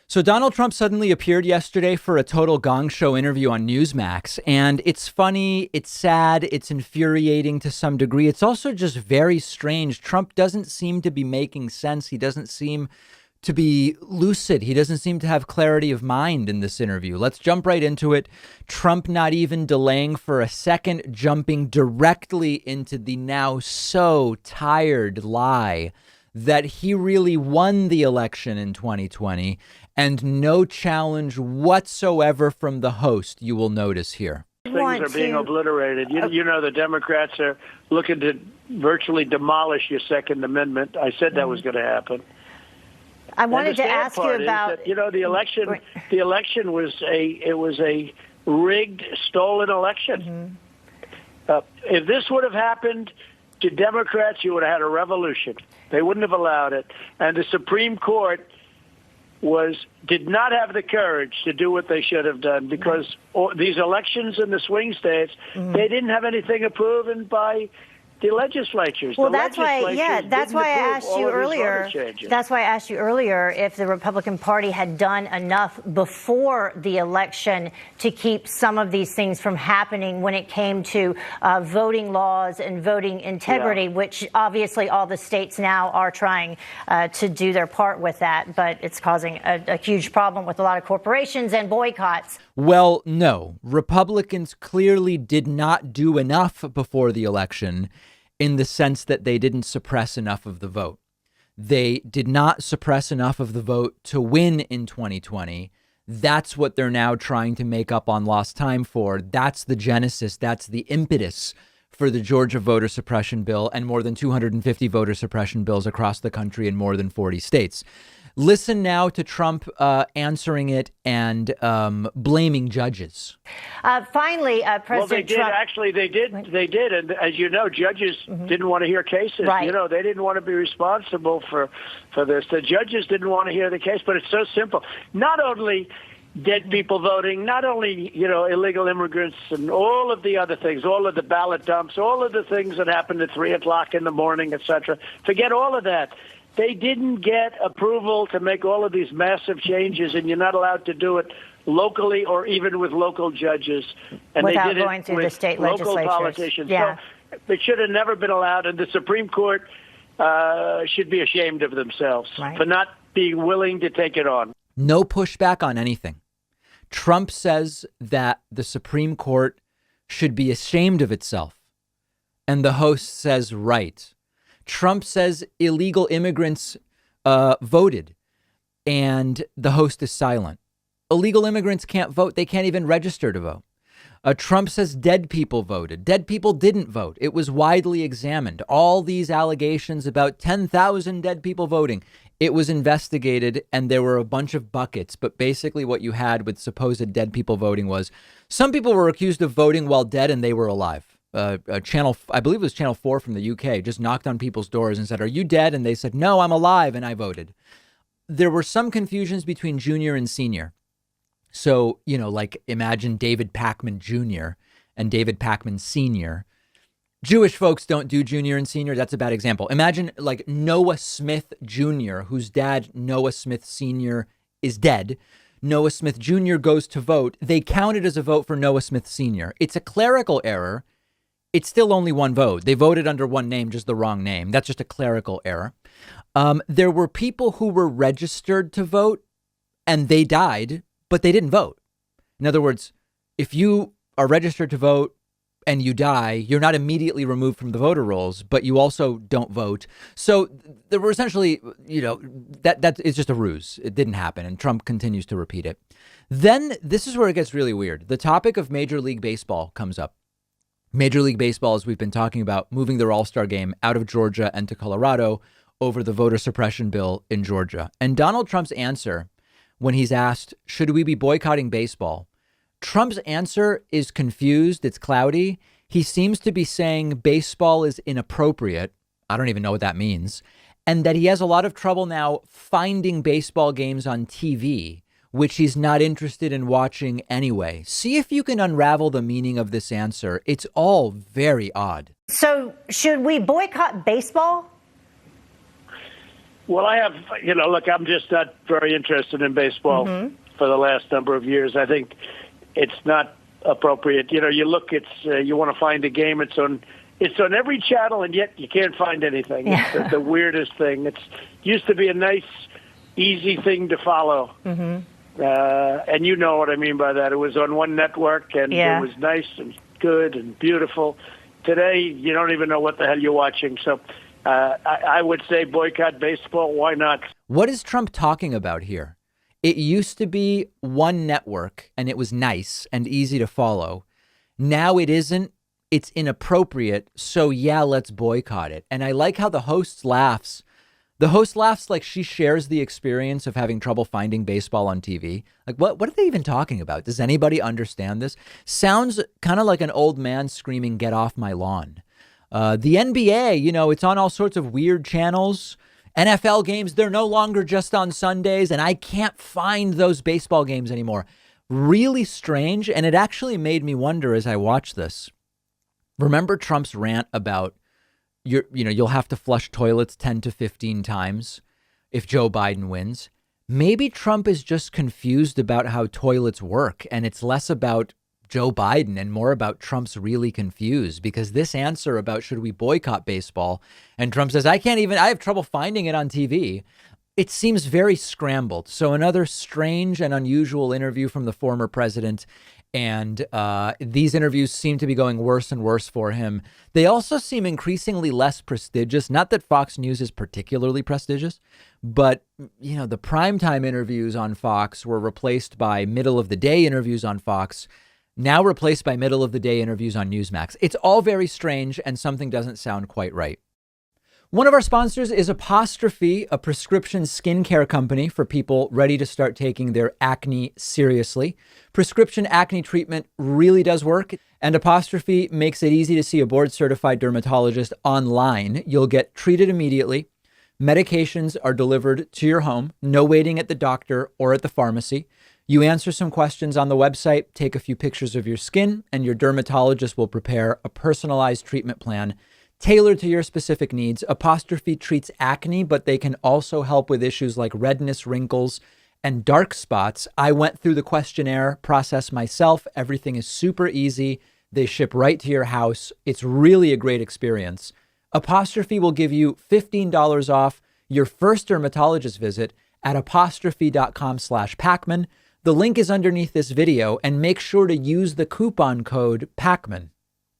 So Donald Trump suddenly appeared yesterday for a total gong show interview on Newsmax. And it's funny, it's sad, it's infuriating to some degree. It's also just very strange. Trump doesn't seem to be making sense. He doesn't seem to be lucid. He doesn't seem to have clarity of mind in this interview. Let's jump right into it. Trump not even delaying for a second, jumping directly into the now so tired lie that he really won the election in 2020 and no challenge whatsoever from the host, you will notice here. Things are being obliterated. You know, the Democrats are looking to virtually demolish your Second Amendment. I said that was going to happen. I wanted to ask you about, that, the election. The election was a rigged, stolen election. If this would have happened to Democrats, you would have had a revolution. They wouldn't have allowed it. And the Supreme Court did not have the courage to do what they should have done, because these elections in the swing states, they didn't have anything approved by the legislatures. Well, that's why I asked you earlier. That's why I asked you earlier if the Republican Party had done enough before the election to keep some of these things from happening when it came to voting laws and voting integrity, which obviously all the states now are trying to do their part with that. But it's causing a huge problem with a lot of corporations and boycotts. Well, no, Republicans clearly did not do enough before the election in the sense that they didn't suppress enough of the vote. They did not suppress enough of the vote to win in 2020. That's what they're now trying to make up on lost time for. That's the genesis. That's the impetus for the Georgia voter suppression bill and more than 250 voter suppression bills across the country in more than 40 states. Listen now to Trump answering it and blaming judges. Finally, President Trump. Actually, they did. And as you know, judges didn't want to hear cases. Right. You know, they didn't want to be responsible for this. The judges didn't want to hear the case. But it's so simple. Not only dead people voting, not only, illegal immigrants and all of the other things, all of the ballot dumps, all of the things that happened at 3 o'clock in the morning, et cetera. Forget all of that. They didn't get approval to make all of these massive changes, and you're not allowed to do it locally or even with local judges. And without they did going it through with the state local legislatures. politicians. Yeah. So it should have never been allowed, and the Supreme Court should be ashamed of themselves for not being willing to take it on. No pushback on anything. Trump says that the Supreme Court should be ashamed of itself. And the host says, right. Trump says illegal immigrants voted, and the host is silent. Illegal immigrants can't vote. They can't even register to vote. Trump says dead people voted. Dead people didn't vote. It was widely examined. All these allegations about 10,000 dead people voting. It was investigated, and there were a bunch of buckets. But basically what you had with supposed dead people voting was some people were accused of voting while dead and they were alive. I believe it was Channel 4 from the UK, just knocked on people's doors and said, "Are you dead?" And they said, "No, I'm alive." And I voted. There were some confusions between junior and senior. So, like imagine David Pakman Jr. and David Pakman Sr. Jewish folks don't do junior and senior. That's a bad example. Imagine like Noah Smith Jr., whose dad, Noah Smith Sr., is dead. Noah Smith Jr. goes to vote. They count it as a vote for Noah Smith Sr. It's a clerical error. It's still only one vote. They voted under one name, just the wrong name. That's just a clerical error. There were people who were registered to vote and they died, but they didn't vote. In other words, if you are registered to vote and you die, you're not immediately removed from the voter rolls, but you also don't vote. So there were essentially, that is just a ruse. It didn't happen. And Trump continues to repeat it. Then this is where it gets really weird. The topic of Major League Baseball comes up. Major League Baseball, as we've been talking about, moving their All-Star game out of Georgia and to Colorado over the voter suppression bill in Georgia. And Donald Trump's answer when he's asked, should we be boycotting baseball? Trump's answer is confused. It's cloudy. He seems to be saying baseball is inappropriate. I don't even know what that means. And that he has a lot of trouble now finding baseball games on TV, which he's not interested in watching anyway. See if you can unravel the meaning of this answer. It's all very odd. So should we boycott baseball? Well, I have, look, I'm just not very interested in baseball for the last number of years. I think it's not appropriate. You look, you want to find a game, it's on every channel, and yet you can't find anything. Yeah. It's the weirdest thing. It used to be a nice, easy thing to follow. And you know what I mean by that. It was on one network, and it was nice and good and beautiful. Today, you don't even know what the hell you're watching. So I would say boycott baseball. Why not? What is Trump talking about here? It used to be one network, and it was nice and easy to follow. Now it isn't. It's inappropriate. So, yeah, let's boycott it. And I like how the host laughs. The host laughs like she shares the experience of having trouble finding baseball on TV. Like, what are they even talking about? Does anybody understand this? Sounds kind of like an old man screaming, "Get off my lawn." The NBA, it's on all sorts of weird channels. NFL games, they're no longer just on Sundays, and I can't find those baseball games anymore. Really strange, and it actually made me wonder as I watched this. Remember Trump's rant about you'll have to flush toilets 10 to 15 times if Joe Biden wins. Maybe Trump is just confused about how toilets work, and it's less about Joe Biden and more about Trump's really confused, because this answer about should we boycott baseball, and Trump says, I have trouble finding it on TV. It seems very scrambled. So another strange and unusual interview from the former president. And these interviews seem to be going worse and worse for him. They also seem increasingly less prestigious. Not that Fox News is particularly prestigious, but, the primetime interviews on Fox were replaced by middle of the day interviews on Fox, now replaced by middle of the day interviews on Newsmax. It's all very strange, and something doesn't sound quite right. One of our sponsors is Apostrophe, a prescription skincare company for people ready to start taking their acne seriously. Prescription acne treatment really does work, and Apostrophe makes it easy to see a board-certified dermatologist online. You'll get treated immediately. Medications are delivered to your home, no waiting at the doctor or at the pharmacy. You answer some questions on the website, take a few pictures of your skin, and your dermatologist will prepare a personalized treatment plan tailored to your specific needs. Apostrophe treats acne, but they can also help with issues like redness, wrinkles, and dark spots. I went through the questionnaire process myself. Everything is super easy. They ship right to your house. It's really a great experience. Apostrophe will give you $15 off your first dermatologist visit at apostrophe.com/Pakman. The link is underneath this video, and make sure to use the coupon code Pakman.